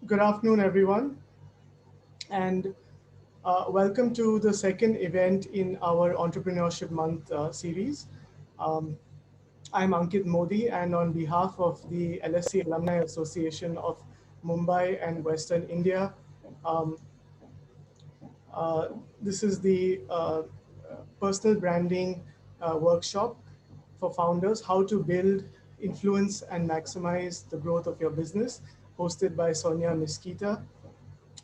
Good afternoon, everyone, and welcome to the second event in our Entrepreneurship Month series. Um, I'm Ankit Modi, and on behalf of the LSE Alumni Association of Mumbai and Western India, um, uh, this is the personal branding workshop for founders, how to build, influence, and maximize the growth of your business, hosted by Sonya Misquitta.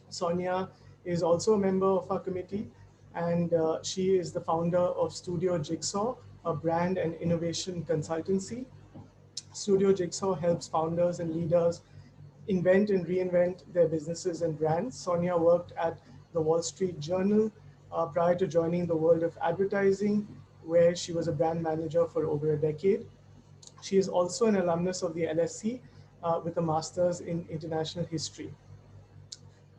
Sonya is also a member of our committee, and she is the founder of Studio Jigsaw, a brand and innovation consultancy. Studio Jigsaw helps founders and leaders invent and reinvent their businesses and brands. Sonya worked at the Wall Street Journal prior to joining the world of advertising, where she was a brand manager for over a decade. She is also an alumnus of the LSE with a master's in international history.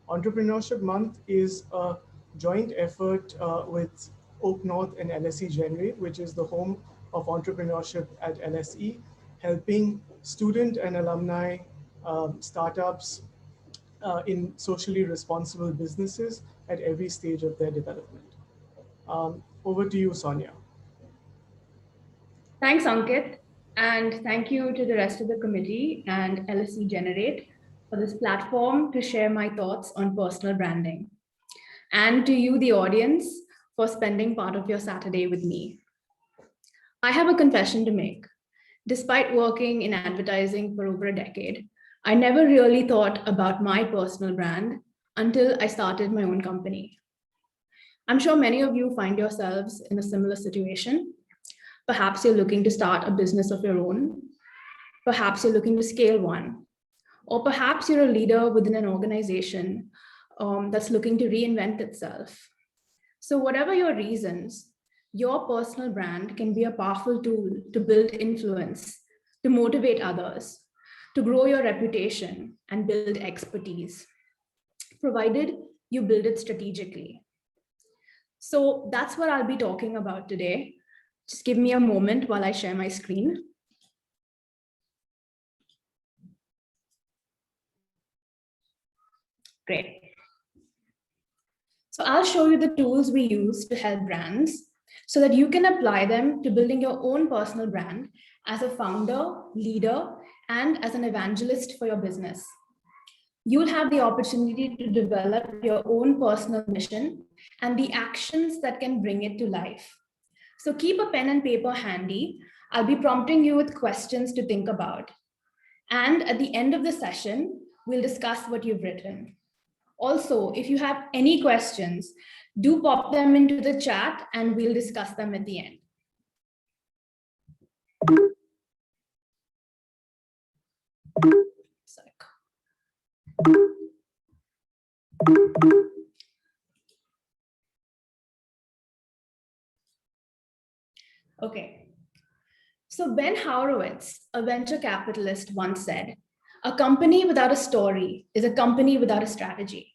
Entrepreneurship Month is a joint effort with Oak North and LSE Generate, which is the home of entrepreneurship at LSE, helping student and alumni startups in socially responsible businesses at every stage of their development. Over to you, Sonia. Thanks, Ankit, and thank you to the rest of the committee and LSE Generate for this platform to share my thoughts on personal branding. And to you, the audience, for spending part of your Saturday with me. I have a confession to make. Despite working in advertising for over a decade, I never really thought about my personal brand until I started my own company. I'm sure many of you find yourselves in a similar situation. Perhaps you're looking to start a business of your own. Perhaps you're looking to scale one. Or perhaps you're a leader within an organization that's looking to reinvent itself. So whatever your reasons, your personal brand can be a powerful tool to build influence, to motivate others, to grow your reputation and build expertise, provided you build it strategically. So that's what I'll be talking about today. Just give me a moment while I share my screen. Great. So I'll show you the tools we use to help brands so that you can apply them to building your own personal brand as a founder, leader, and as an evangelist for your business. You'll have the opportunity to develop your own personal mission and the actions that can bring it to life. So keep a pen and paper handy. I'll be prompting you with questions to think about. And at the end of the session, we'll discuss what you've written. Also, if you have any questions, do pop them into the chat and we'll discuss them at the end. Okay. So Ben Horowitz, a venture capitalist, once said, "A company without a story is a company without a strategy."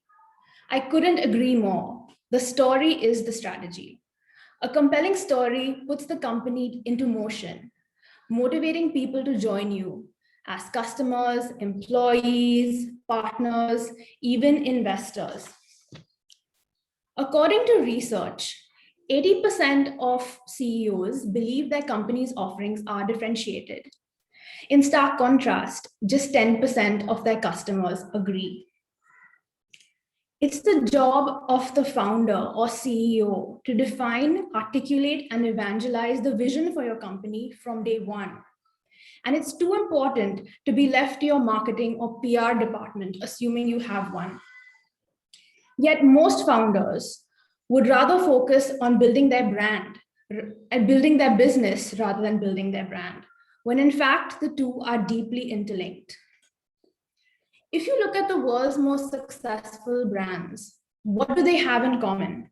I couldn't agree more. The story is the strategy. A compelling story puts the company into motion, motivating people to join you as customers, employees, partners, even investors. According to research, 80% of CEOs believe their company's offerings are differentiated. In stark contrast, just 10% of their customers agree. It's the job of the founder or CEO to define, articulate, and evangelize the vision for your company from day one. And it's too important to be left to your marketing or PR department, assuming you have one. Yet most founders would rather focus on building their brand and building their business rather than building their brand, when in fact the two are deeply interlinked. If you look at the world's most successful brands, what do they have in common?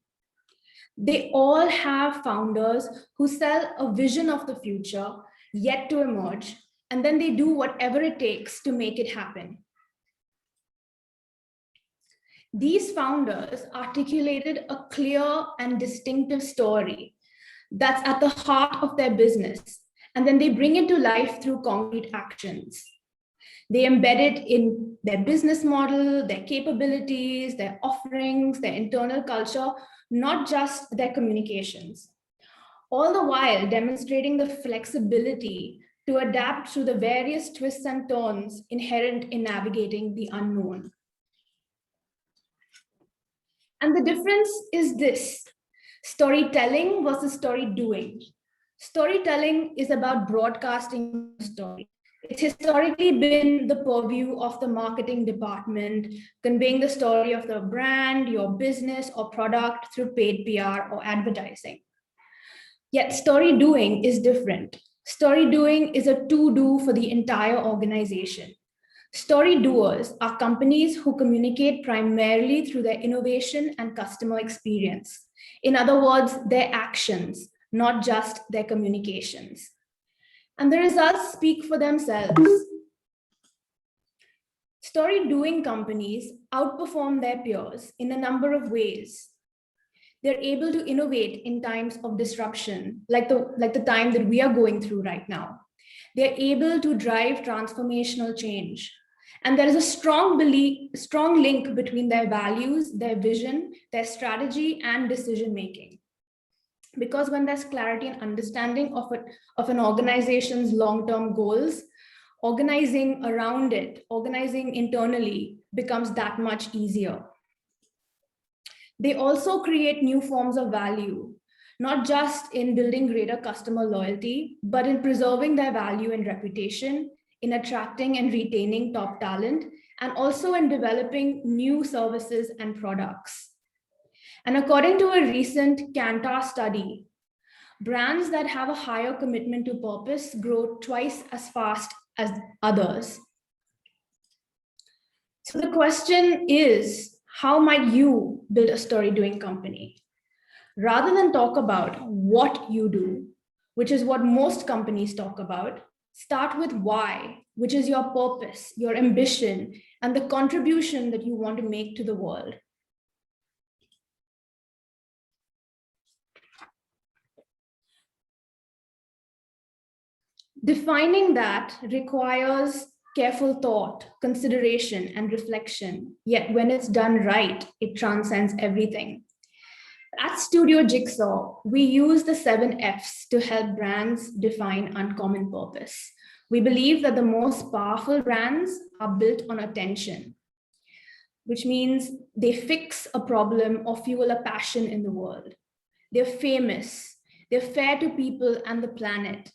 They all have founders who sell a vision of the future yet to emerge, and then they do whatever it takes to make it happen. These founders articulated a clear and distinctive story that's at the heart of their business, and then they bring it to life through concrete actions. They embed it in their business model, their capabilities, their offerings, their internal culture, not just their communications. All the while demonstrating the flexibility to adapt through the various twists and turns inherent in navigating the unknown. And the difference is this: storytelling versus story doing. Storytelling is about broadcasting your story. It's historically been the purview of the marketing department, conveying the story of the brand, your business, or product through paid PR or advertising. Yet story doing is different. Story doing is a to-do for the entire organization. Story doers are companies who communicate primarily through their innovation and customer experience. In other words, their actions, not just their communications. And the results speak for themselves. Story doing companies outperform their peers in a number of ways. They're able to innovate in times of disruption, like the time that we are going through right now. They're able to drive transformational change. And there is a strong link between their values, their vision, their strategy, and decision making. Because when there's clarity and understanding of an organization's long-term goals, organizing around it, organizing internally becomes that much easier. They also create new forms of value, not just in building greater customer loyalty, but in preserving their value and reputation, in attracting and retaining top talent, and also in developing new services and products. And according to a recent Kantar study, brands that have a higher commitment to purpose grow twice as fast as others. So the question is, how might you build a story doing company? Rather than talk about what you do, which is what most companies talk about, start with why, which is your purpose, your ambition, and the contribution that you want to make to the world. Defining that requires careful thought, consideration, and reflection. Yet when it's done right, it transcends everything. At Studio Jigsaw, we use the 7 F's to help brands define uncommon purpose. We believe that the most powerful brands are built on attention, which means they fix a problem or fuel a passion in the world. They're famous, they're fair to people and the planet.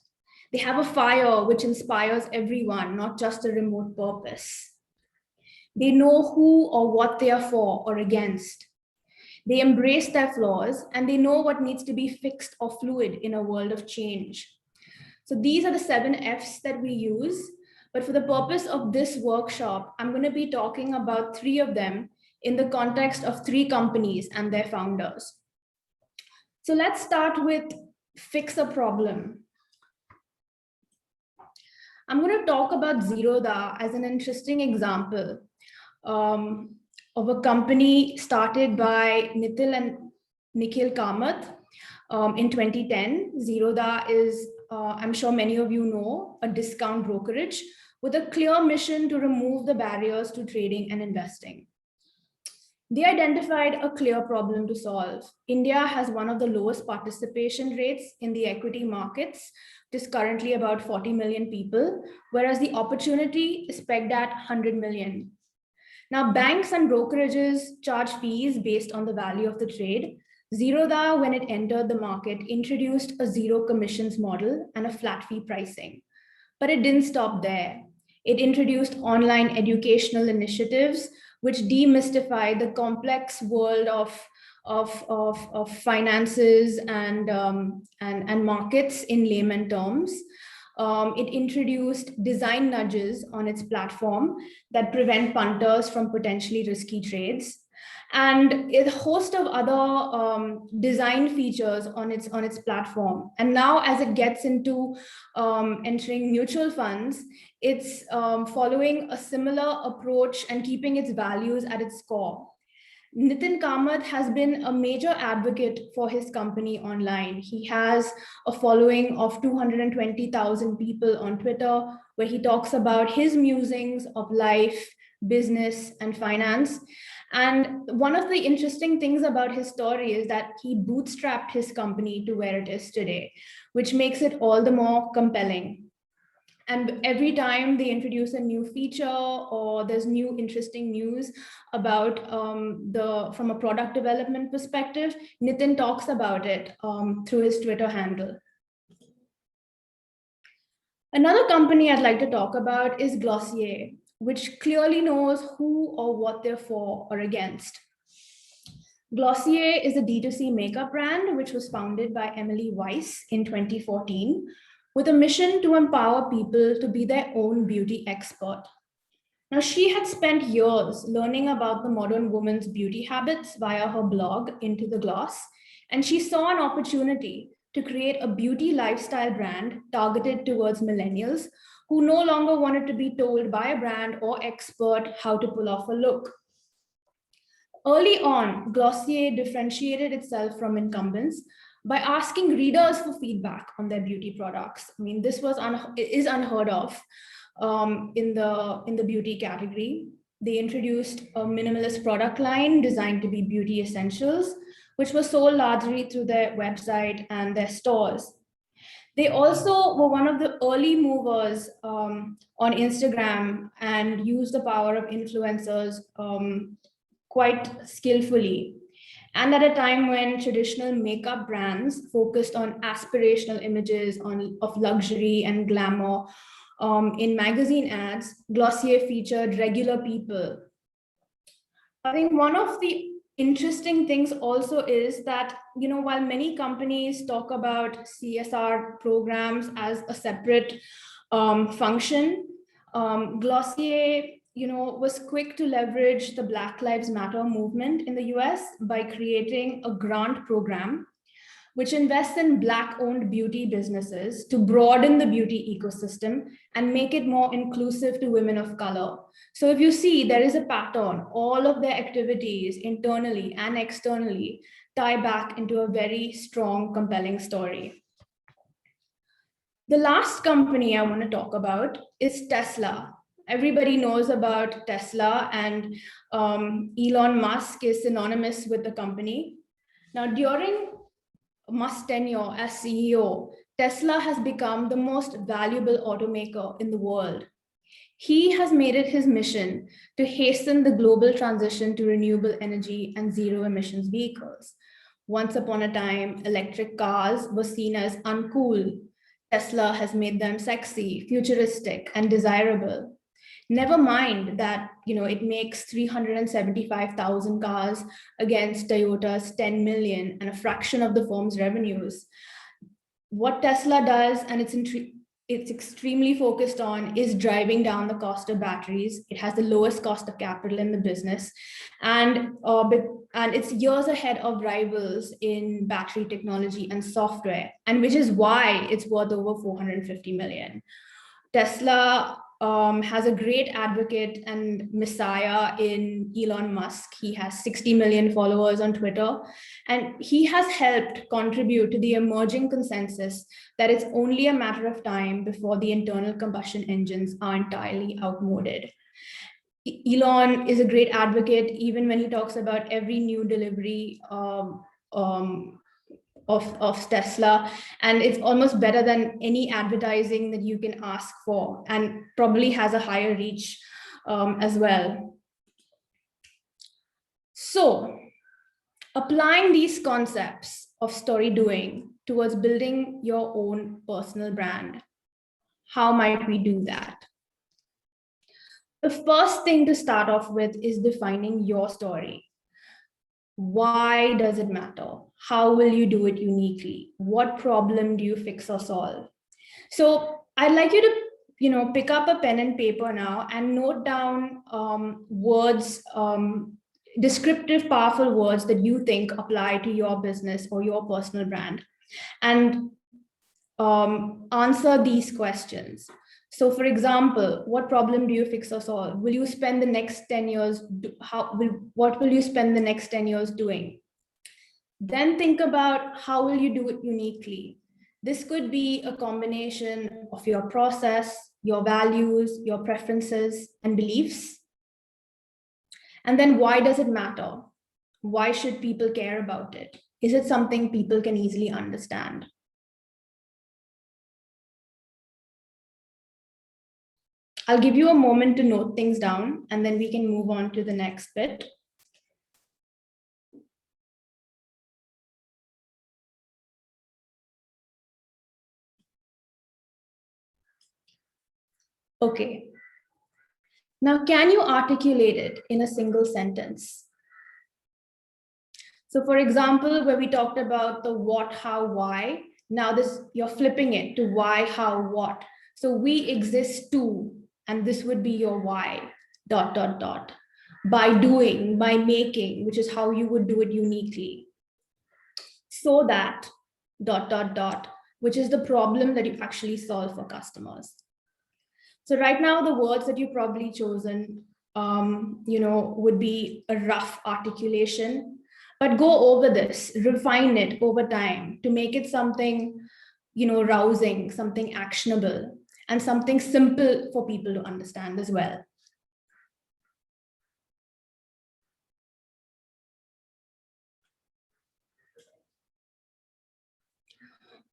They have a fire which inspires everyone, not just a remote purpose. They know who or what they are for or against. They embrace their flaws and they know what needs to be fixed or fluid in a world of change. So these are the 7 F's that we use. But for the purpose of this workshop, I'm going to be talking about 3 of them in the context of 3 companies and their founders. So let's start with fix a problem. I'm going to talk about Zerodha as an interesting example of a company started by Nitil and Nikhil Kamath in 2010. Zerodha is, I'm sure many of you know, a discount brokerage with a clear mission to remove the barriers to trading and investing. They identified a clear problem to solve. India has one of the lowest participation rates in the equity markets. It is currently about 40 million people, whereas the opportunity is pegged at 100 million. Now, banks and brokerages charge fees based on the value of the trade. Zerodha, when it entered the market, introduced a zero commissions model and a flat fee pricing. But it didn't stop there. It introduced online educational initiatives which demystify the complex world of finances and markets in layman terms. It introduced design nudges on its platform that prevent punters from potentially risky trades, and a host of other design features on its platform. And now, as it gets into entering mutual funds, it's following a similar approach and keeping its values at its core. Nitin Kamath has been a major advocate for his company online. He has a following of 220,000 people on Twitter, where he talks about his musings of life, business, and finance. And one of the interesting things about his story is that he bootstrapped his company to where it is today, which makes it all the more compelling. And every time they introduce a new feature or there's new interesting news about from a product development perspective, Nitin talks about it through his Twitter handle. Another company I'd like to talk about is Glossier, which clearly knows who or what they're for or against. Glossier is a D2C makeup brand which was founded by Emily Weiss in 2014 with a mission to empower people to be their own beauty expert. Now, she had spent years learning about the modern woman's beauty habits via her blog, Into the Gloss, and she saw an opportunity to create a beauty lifestyle brand targeted towards millennials who no longer wanted to be told by a brand or expert how to pull off a look. Early on, Glossier differentiated itself from incumbents by asking readers for feedback on their beauty products. I mean, this is unheard of in the beauty category. They introduced a minimalist product line designed to be beauty essentials, which was sold largely through their website and their stores. They also were one of the early movers on Instagram and used the power of influencers quite skillfully. And at a time when traditional makeup brands focused on aspirational images of luxury and glamour in magazine ads, Glossier featured regular people. I think one of the interesting things also is that, while many companies talk about CSR programs as a separate function, Glossier was quick to leverage the Black Lives Matter movement in the US by creating a grant program which invests in Black-owned beauty businesses to broaden the beauty ecosystem and make it more inclusive to women of color. So if you see, there is a pattern. All of their activities internally and externally tie back into a very strong, compelling story. The last company I want to talk about is Tesla. Everybody knows about Tesla, and Elon Musk is synonymous with the company. Now, during Musk's tenure as CEO, Tesla has become the most valuable automaker in the world. He has made it his mission to hasten the global transition to renewable energy and zero emissions vehicles. Once upon a time, electric cars were seen as uncool. Tesla has made them sexy, futuristic, and desirable. Never mind that it makes 375,000 cars against Toyota's 10 million and a fraction of the firm's revenues. What Tesla does, and it's extremely focused on, is driving down the cost of batteries. It has the lowest cost of capital in the business, and it's years ahead of rivals in battery technology and software, and which is why it's worth over 450 million. Tesla has a great advocate and messiah in Elon Musk. He has 60 million followers on Twitter, and he has helped contribute to the emerging consensus that it's only a matter of time before the internal combustion engines are entirely outmoded. Elon is a great advocate, even when he talks about every new delivery of Tesla, and it's almost better than any advertising that you can ask for, and probably has a higher reach as well. So, applying these concepts of story doing towards building your own personal brand, how might we do that? The first thing to start off with is defining your story. Why does it matter? How will you do it uniquely? What problem do you fix or solve? So I'd like you to, pick up a pen and paper now and note down words, descriptive, powerful words that you think apply to your business or your personal brand, and answer these questions. So, for example, what problem do you fix or solve? Will you spend the next 10 years, what will you spend the next 10 years doing? Then think about how will you do it uniquely? This could be a combination of your process, your values, your preferences and beliefs? And then why does it matter? Why should people care about it? Is it something people can easily understand? I'll give you a moment to note things down, and then we can move on to the next bit. Okay. Now, can you articulate it in a single sentence? So for example, where we talked about the what, how, why, now this, you're flipping it to why, how, what. So we exist to, and this would be your why, dot, dot, dot. By doing, by making, which is how you would do it uniquely. So that, dot, dot, dot, which is the problem that you actually solve for customers. So right now, the words that you've probably chosen, would be a rough articulation, but go over this, refine it over time to make it something, rousing, something actionable, and something simple for people to understand as well.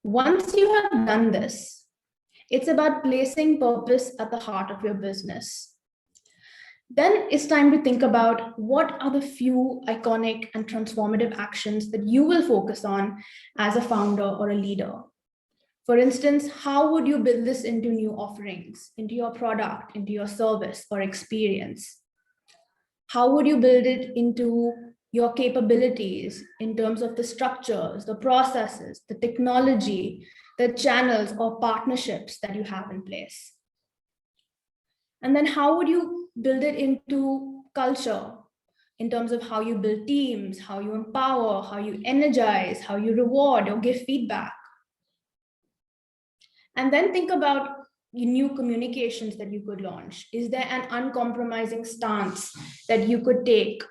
Once you have done this, it's about placing purpose at the heart of your business. Then it's time to think about what are the few iconic and transformative actions that you will focus on as a founder or a leader. For instance, how would you build this into new offerings, into your product, into your service or experience? How would you build it into your capabilities in terms of the structures, the processes, the technology, the channels or partnerships that you have in place? And then how would you build it into culture in terms of how you build teams, how you empower, how you energize, how you reward or give feedback? And then think about new communications that you could launch. Is there an uncompromising stance that you could take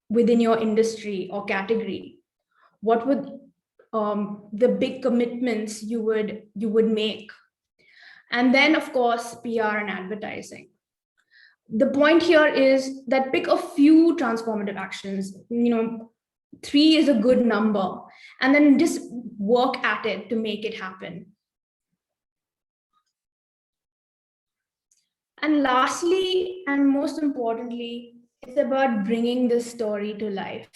within your industry or category? What would the big commitments you would make? And then, of course, PR and advertising. The point here is that pick a few transformative actions. 3 is a good number, and then just work at it to make it happen. And lastly, and most importantly, it's about bringing this story to life.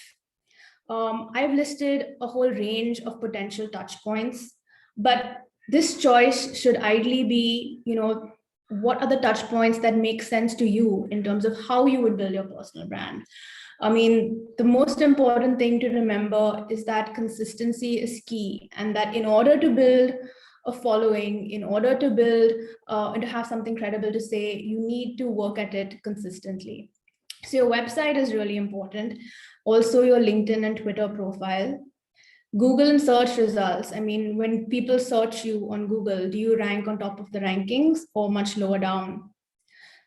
I've listed a whole range of potential touch points, but this choice should ideally be, what are the touch points that make sense to you in terms of how you would build your personal brand? I mean, the most important thing to remember is that consistency is key, and that in order to build a following, in order to build and to have something credible to say, you need to work at it consistently. So your website is really important. Also your LinkedIn and Twitter profile. Google and search results. I mean, when people search you on Google, do you rank on top of the rankings or much lower down?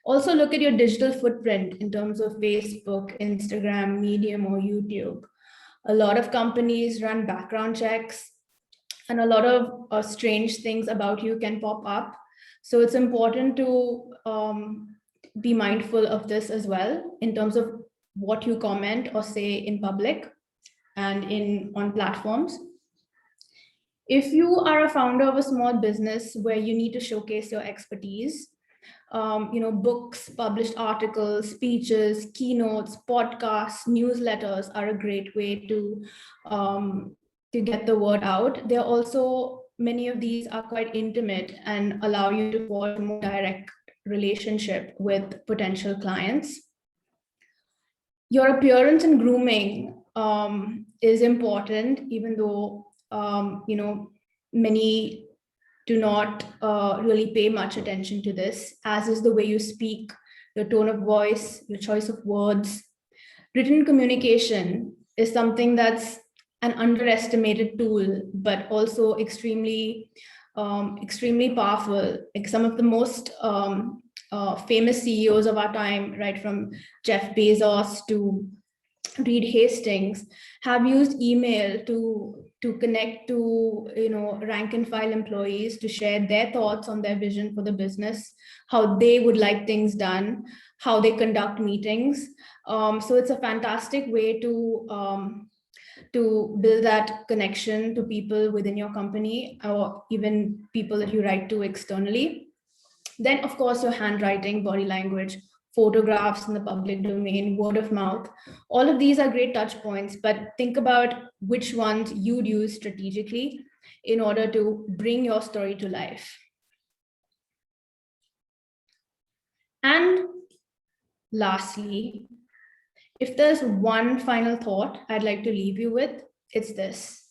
Also look at your digital footprint in terms of Facebook, Instagram, Medium, or YouTube. A lot of companies run background checks, and a lot of strange things about you can pop up. So it's important to be mindful of this as well in terms of what you comment or say in public and on platforms. If you are a founder of a small business where you need to showcase your expertise, books, published articles, speeches, keynotes, podcasts, newsletters are a great way to get the word out. There are also, many of these are quite intimate and allow you to forge a more direct relationship with potential clients. Your appearance and grooming is important, even though, many do not really pay much attention to this, as is the way you speak, your tone of voice, your choice of words. Written communication is something that's an underestimated tool, but also extremely powerful. Like some of the most famous CEOs of our time, right from Jeff Bezos to Reed Hastings, have used email to connect to rank and file employees to share their thoughts on their vision for the business, how they would like things done, how they conduct meetings. So it's a fantastic way to build that connection to people within your company or even people that you write to externally. Then, of course, your handwriting, body language, photographs in the public domain, word of mouth, all of these are great touch points, but think about which ones you'd use strategically in order to bring your story to life. And lastly, if there's one final thought I'd like to leave you with, it's this,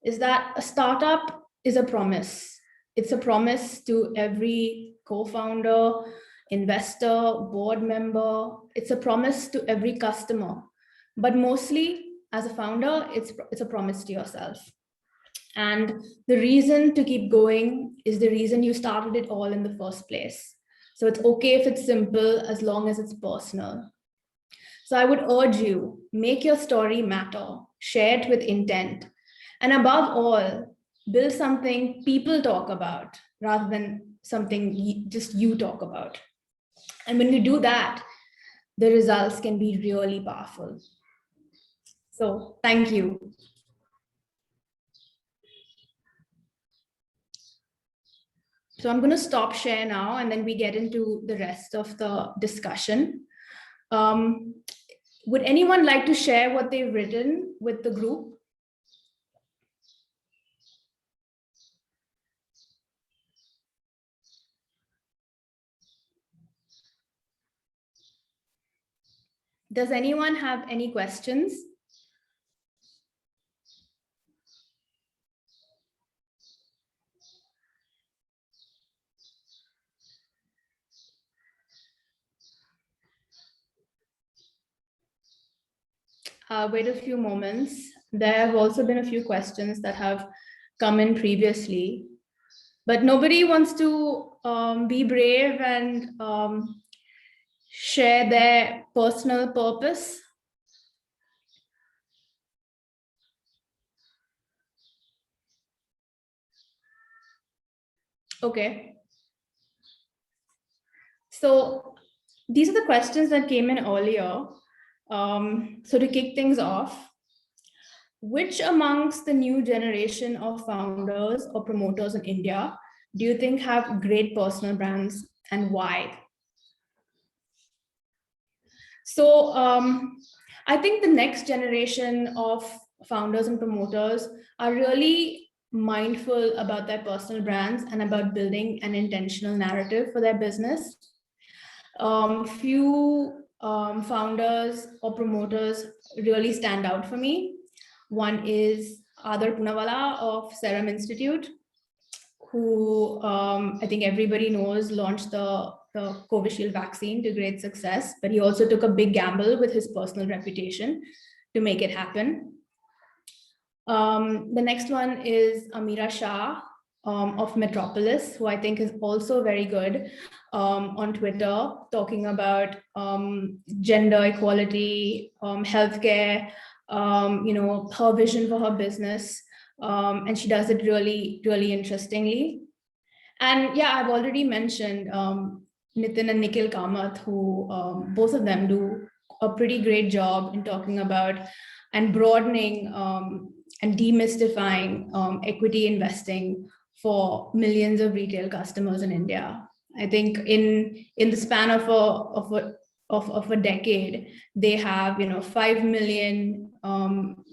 is that a startup is a promise. It's a promise to every co-founder, investor, board member. It's a promise to every customer. But mostly, as a founder, it's a promise to yourself. And the reason to keep going is the reason you started it all in the first place. So it's okay if it's simple as long as it's personal. So I would urge you, make your story matter, share it with intent, and above all, build something people talk about rather than something just you talk about. And when you do that, the results can be really powerful. So thank you. So I'm going to stop share now, and then we get into the rest of the discussion. Would anyone like to share what they've written with the group? Does anyone have any questions? Wait a few moments. There have also been a few questions that have come in previously, but nobody wants to be brave and share their personal purpose. Okay. So these are the questions that came in earlier. So to kick things off, which amongst the new generation of founders or promoters in India do you think have great personal brands, and why? So I think the next generation of founders and promoters are really mindful about their personal brands and about building an intentional narrative for their business. Few founders or promoters really stand out for me. One is Adar Punawala of Serum Institute, who I think everybody knows launched the Covishield vaccine to great success, but he also took a big gamble with his personal reputation to make it happen. The next one is Amira Shah of Metropolis, who I think is also very good on Twitter, talking about gender equality, healthcare, her vision for her business. And she does it really, really interestingly. And yeah, I've already mentioned Nitin and Nikhil Kamath, who both of them do a pretty great job in talking about and broadening and demystifying equity investing for millions of retail customers in India. I think in the span of a decade, they have 5 million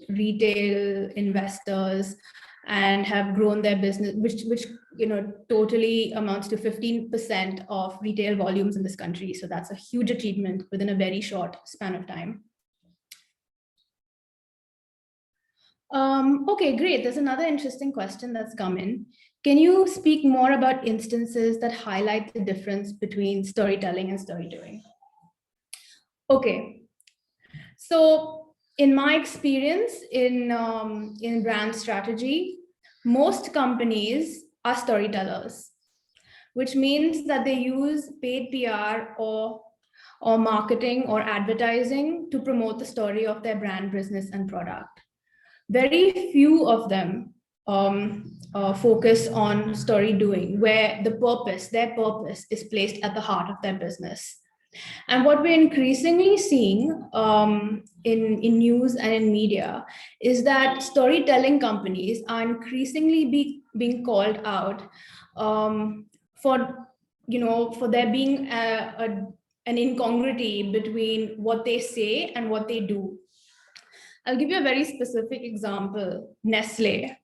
retail investors and have grown their business, which totally amounts to 15% of retail volumes in this country. So that's a huge achievement within a very short span of time. Okay, great. There's another interesting question that's come in. Can you speak more about instances that highlight the difference between storytelling and story doing? Okay, so in my experience in brand strategy, most companies are storytellers, which means that they use paid PR or or marketing or advertising to promote the story of their brand, business, and product. Very few of them focus on story doing, where their purpose is placed at the heart of their business. And what we're increasingly seeing in news and in media is that storytelling companies are increasingly being called out for, for there being an incongruity between what they say and what they do. I'll give you a very specific example. Nestle.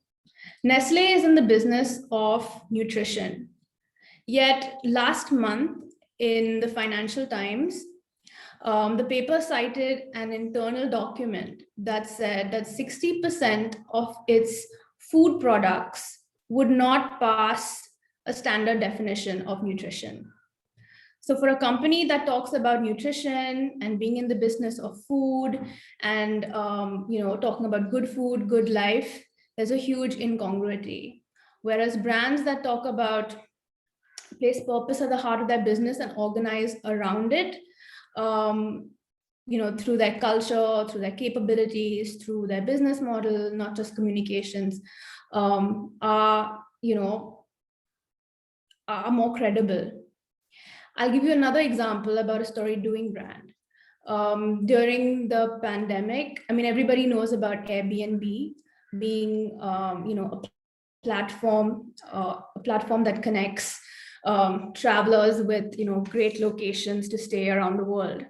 Nestle is in the business of nutrition. Yet last month in the Financial Times, the paper cited an internal document that said that 60% of its food products would not pass a standard definition of nutrition. So for a company that talks about nutrition and being in the business of food and talking about good food, good life, there's a huge incongruity. Whereas brands that talk about place purpose at the heart of their business and organize around it, through their culture, through their capabilities, through their business model, not just communications, are more credible. I'll give you another example about a story doing brand. During the pandemic, everybody knows about Airbnb being, a platform that connects travelers with, great locations to stay around the world.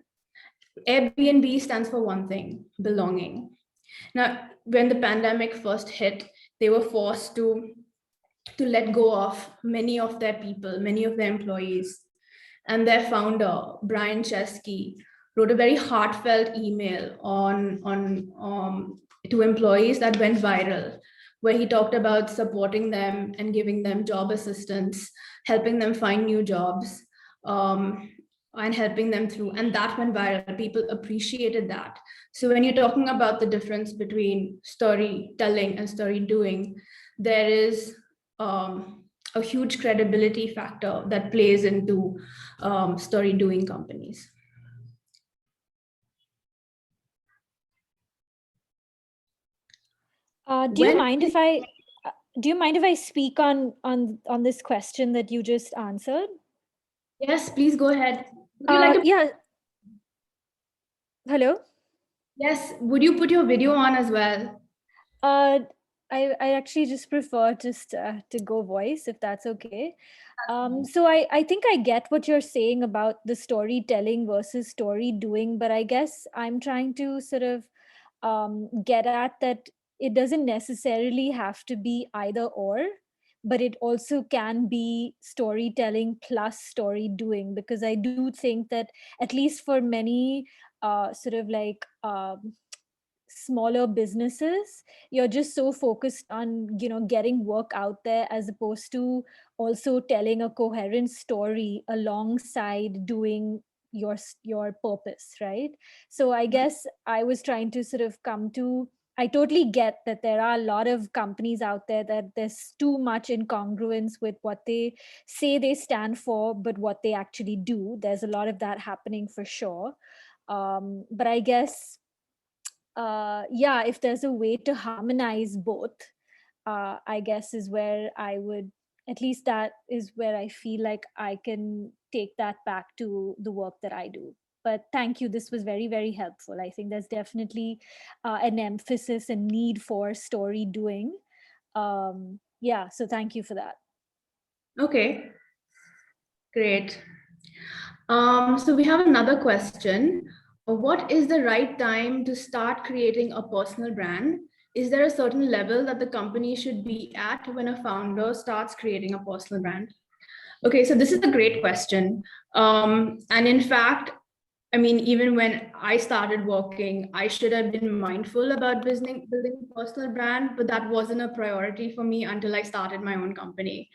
Airbnb stands for one thing: belonging. Now, when the pandemic first hit, they were forced to let go of many of their people, many of their employees. And their founder, Brian Chesky, wrote a very heartfelt email to employees that went viral, where he talked about supporting them and giving them job assistance, helping them find new jobs, and helping them through. And that went viral. People appreciated that. So when you're talking about the difference between storytelling and story doing, there is a huge credibility factor that plays into story doing companies. Do you mind if I speak on this question that you just answered? Yes, please go ahead. Yeah. Hello? Yes, would you put your video on as well? I actually just prefer to go voice, if that's okay. So I think I get what you're saying about the storytelling versus story doing, but I guess I'm trying to sort of get at that it doesn't necessarily have to be either or, but it also can be storytelling plus story doing, because I do think that at least for many sort of like smaller businesses, you're just so focused on getting work out there, as opposed to also telling a coherent story alongside doing your purpose, right? So I guess I was trying to sort of come to, I totally get that there are a lot of companies out there that there's too much incongruence with what they say they stand for, but what they actually do. There's a lot of that happening for sure. But I guess if there's a way to harmonize both, I guess is where I would, at least that is where I feel like I can take that back to the work that I do. But thank you, this was very, very helpful. I think there's definitely an emphasis and need for story doing. So thank you for that. Okay, great. So we have another question. What is the right time to start creating a personal brand? Is there a certain level that the company should be at when a founder starts creating a personal brand? Okay, so this is a great question. And in fact, even when I started working, I should have been mindful about building a personal brand, but that wasn't a priority for me until I started my own company.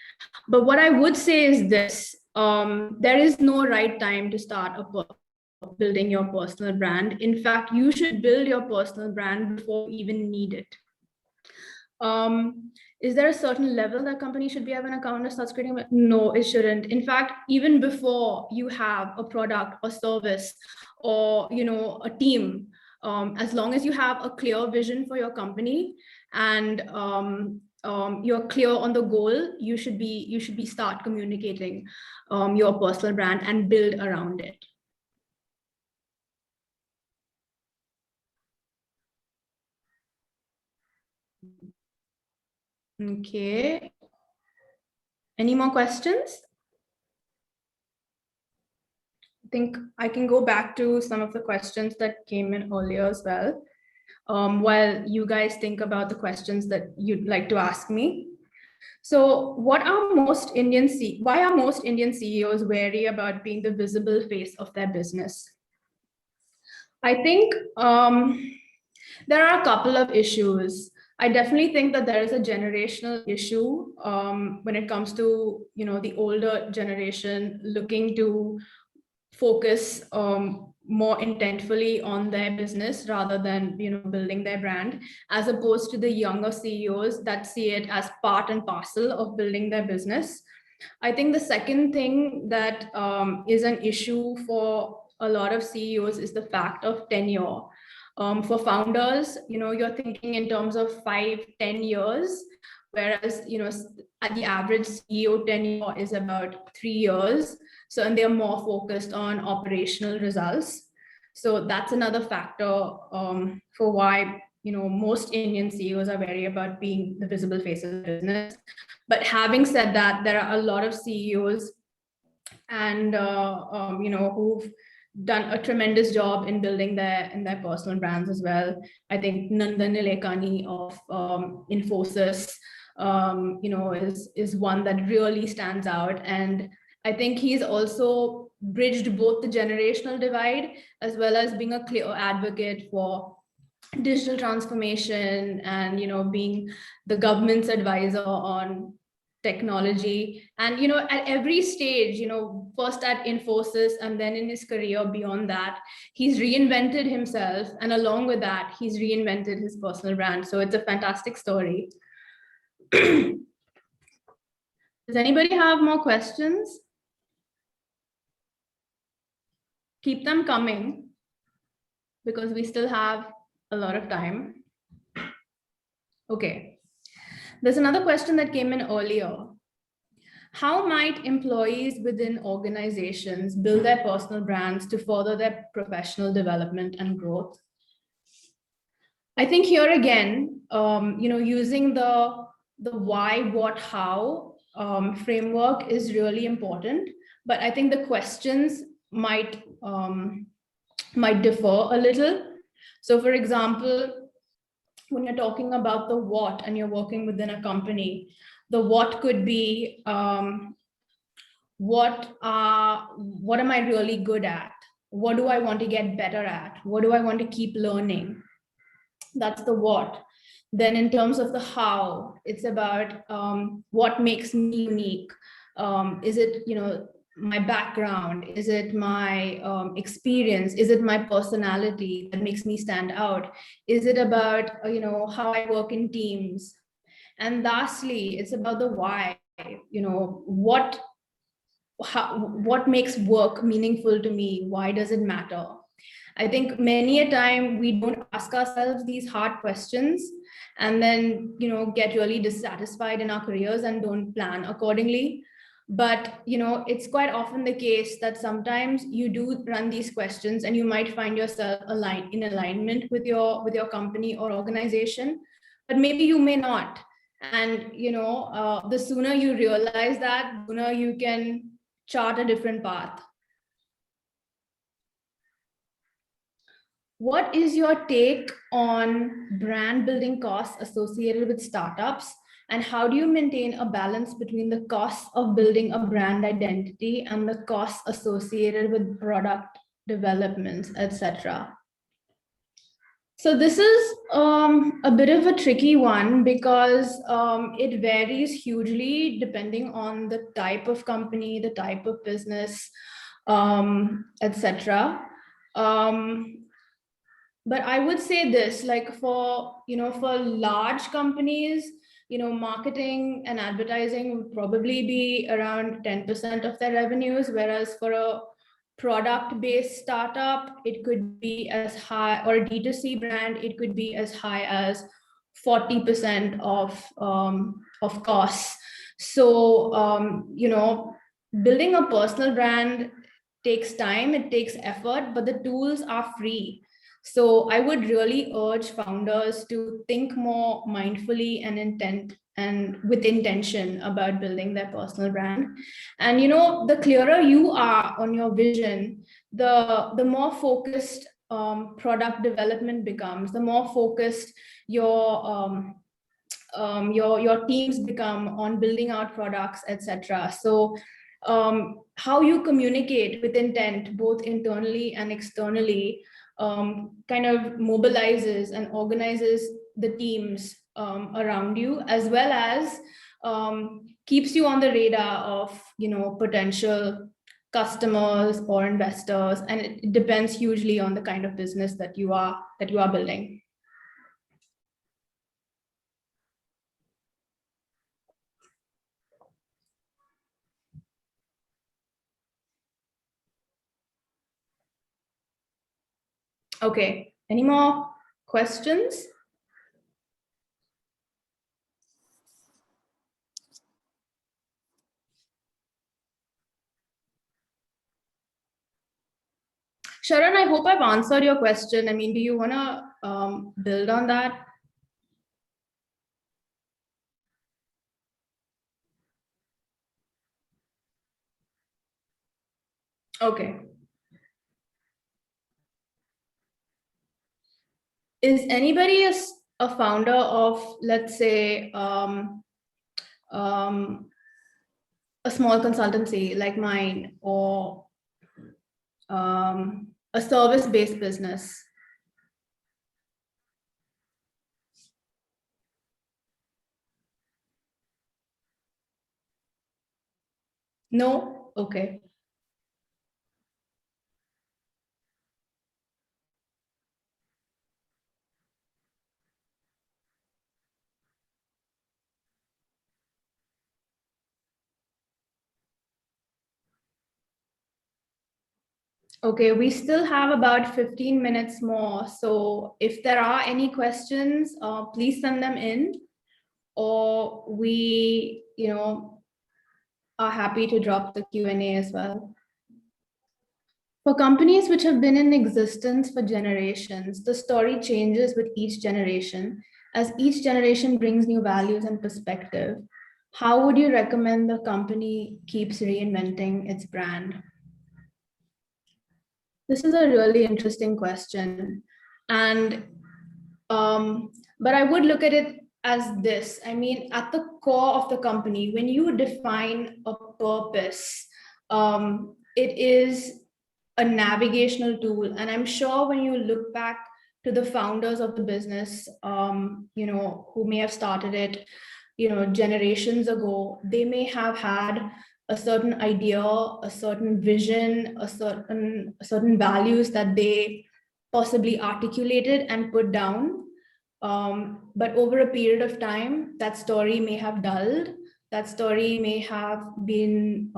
But what I would say is this: there is no right time to start building your personal brand. In fact, you should build your personal brand before you even need it. Is there a certain level that company should be at when a founder starts creating? No, it shouldn't. In fact, even before you have a product or service or a team, as long as you have a clear vision for your company and you're clear on the goal, you should be start communicating your personal brand and build around it. Okay. Any more questions? I think I can go back to some of the questions that came in earlier as well, while you guys think about the questions that you'd like to ask me. So why are most Indian CEOs wary about being the visible face of their business? I think there are a couple of issues. I definitely think that there is a generational issue when it comes to the older generation looking to focus more intentfully on their business rather than building their brand, as opposed to the younger CEOs that see it as part and parcel of building their business. I think the second thing that is an issue for a lot of CEOs is the fact of tenure. For founders, you're thinking in terms of 5-10 years, whereas at the average CEO tenure is about 3 years. So, and they're more focused on operational results. So that's another factor for why most Indian CEOs are wary about being the visible face of the business. But having said that, there are a lot of CEOs and who've done a tremendous job in building their personal brands as well. I think Nandan Nilekani of Infosys, is one that really stands out, and I think he's also bridged both the generational divide as well as being a clear advocate for digital transformation and being the government's advisor on technology. And at every stage, first at Infosys and then in his career beyond that, he's reinvented himself, and along with that he's reinvented his personal brand. So it's a fantastic story. Does anybody have more questions? Keep them coming because we still have a lot of time. Okay. There's another question that came in earlier. How might employees within organizations build their personal brands to further their professional development and growth? I think here again, using the why, what, how framework is really important. But I think the questions might differ a little. So for example, when you're talking about the what and you're working within a company, the what could be what am I really good at? What do I want to get better at? What do I want to keep learning? That's the what. Then in terms of the how, it's about what makes me unique. Is it my background? Is it my experience? Is it my personality that makes me stand out? Is it about how I work in teams? And lastly, it's about the why. What makes work meaningful to me? Why does it matter? I think many a time we don't ask ourselves these hard questions and then get really dissatisfied in our careers and don't plan accordingly. But it's quite often the case that sometimes you do run these questions and you might find yourself in alignment with your company or organization, but maybe you may not. And the sooner you realize that, the sooner you can chart a different path. What is your take on brand building costs associated with startups? And how do you maintain a balance between the costs of building a brand identity and the costs associated with product development, etc.? So this is a bit of a tricky one because it varies hugely depending on the type of company, the type of business, etc. But I would say this, like for large companies, marketing and advertising would probably be around 10% of their revenues, whereas for a product-based startup, it could be as high, or a D2C brand, it could be as high as 40% of costs. So building a personal brand takes time, it takes effort, but the tools are free. So I would really urge founders to think more mindfully and with intention about building their personal brand. And the clearer you are on your vision, the more focused product development becomes, the more focused your teams become on building out products, etc. So how you communicate with intent, both internally and externally, kind of mobilizes and organizes the teams around you, as well as keeps you on the radar of potential customers or investors. And it depends hugely on the kind of business that you are building. Okay, any more questions? Sharon, I hope I've answered your question. I mean, do you want to build on that? Okay. Is anybody a founder of, let's say, a small consultancy like mine, or a service-based business? No? Okay. Okay, we still have about 15 minutes more. So if there are any questions, please send them in, or we, are happy to drop the Q&A as well. For companies which have been in existence for generations, the story changes with each generation. As each generation brings new values and perspective, how would you recommend the company keeps reinventing its brand? This is a really interesting question. And but I would look at it as this. I mean, at the core of the company, when you define a purpose, it is a navigational tool. And I'm sure when you look back to the founders of the business, who may have started it, generations ago, they may have had a certain idea, a certain vision, a certain values that they possibly articulated and put down. But over a period of time, that story may have dulled. That story may have been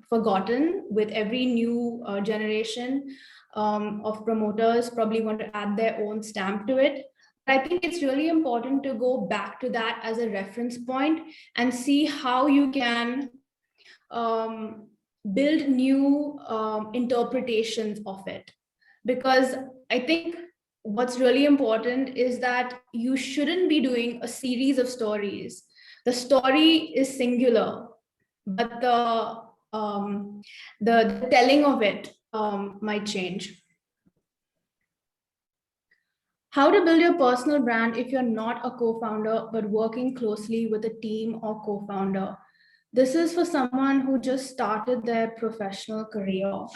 forgotten. With every new generation of promoters probably want to add their own stamp to it. I think it's really important to go back to that as a reference point and see how you can build new interpretations of it. Because I think what's really important is that you shouldn't be doing a series of stories. The story is singular, but the telling of it might change. How to build your personal brand if you're not a co-founder, but working closely with a team or co-founder? This is for someone who just started their professional career.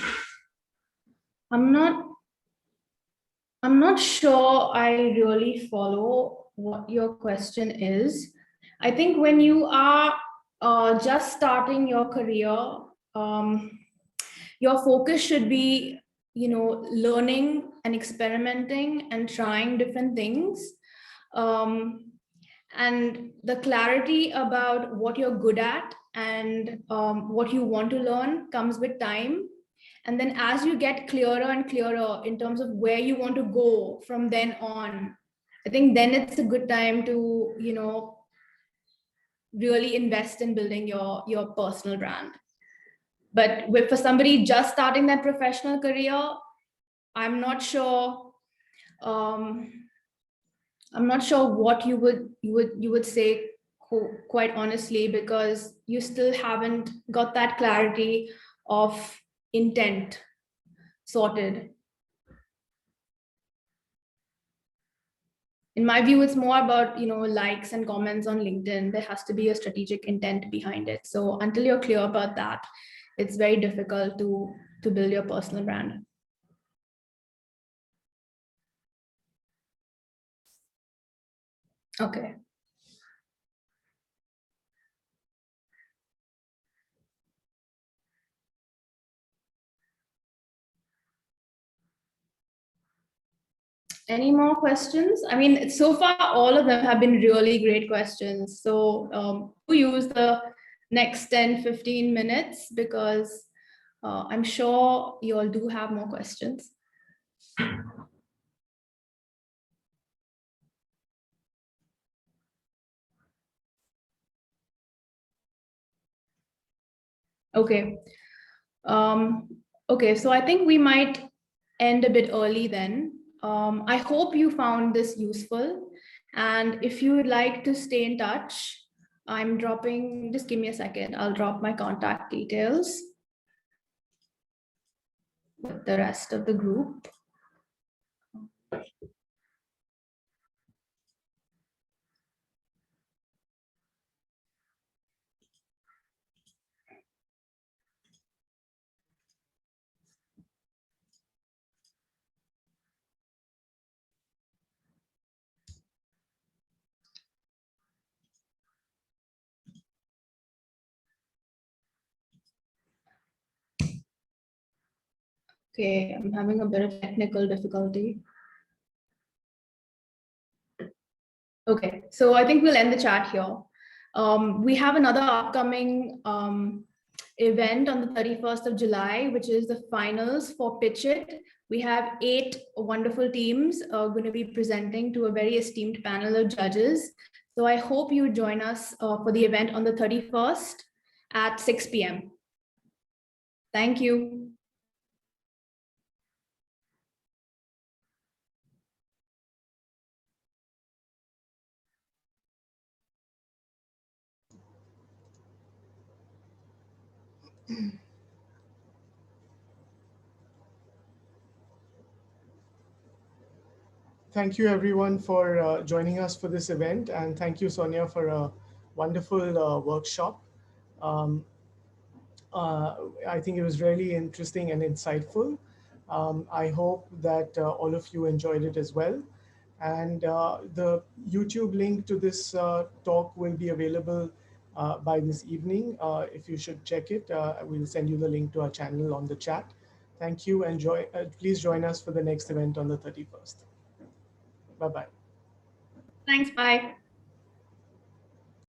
I'm not sure I really follow what your question is. I think when you are just starting your career, your focus should be, learning and experimenting and trying different things. And the clarity about what you're good at and what you want to learn comes with time. And then as you get clearer and clearer in terms of where you want to go from then on, I think then it's a good time to, really invest in building your personal brand. But for somebody just starting their professional career, I'm not sure. I'm not sure what you would say, quite honestly, because you still haven't got that clarity of intent sorted. In my view, it's more about likes and comments on LinkedIn. There has to be a strategic intent behind it. So until you're clear about that, it's very difficult to build your personal brand. Okay. Any more questions? I mean, so far, all of them have been really great questions. So we use the next 10, 15 minutes because I'm sure you all do have more questions. Okay. Okay, so I think we might end a bit early then. I hope you found this useful. And if you would like to stay in touch, I'm dropping, just give me a second, I'll drop my contact details with the rest of the group. Okay, I'm having a bit of technical difficulty. Okay, so I think we'll end the chat here. We have another upcoming event on the 31st of July, which is the finals for Pitch It. We have 8 wonderful teams going to be presenting to a very esteemed panel of judges. So I hope you join us for the event on the 31st at 6 p.m. Thank you. Thank you everyone for joining us for this event, and thank you, Sonya, for a wonderful workshop. Um, I think it was really interesting and insightful. I hope that all of you enjoyed it as well. And the YouTube link to this talk will be available by this evening. If you should check it, we'll send you the link to our channel on the chat. Thank you, and please join us for the next event on the 31st. Bye-bye. Thanks, bye.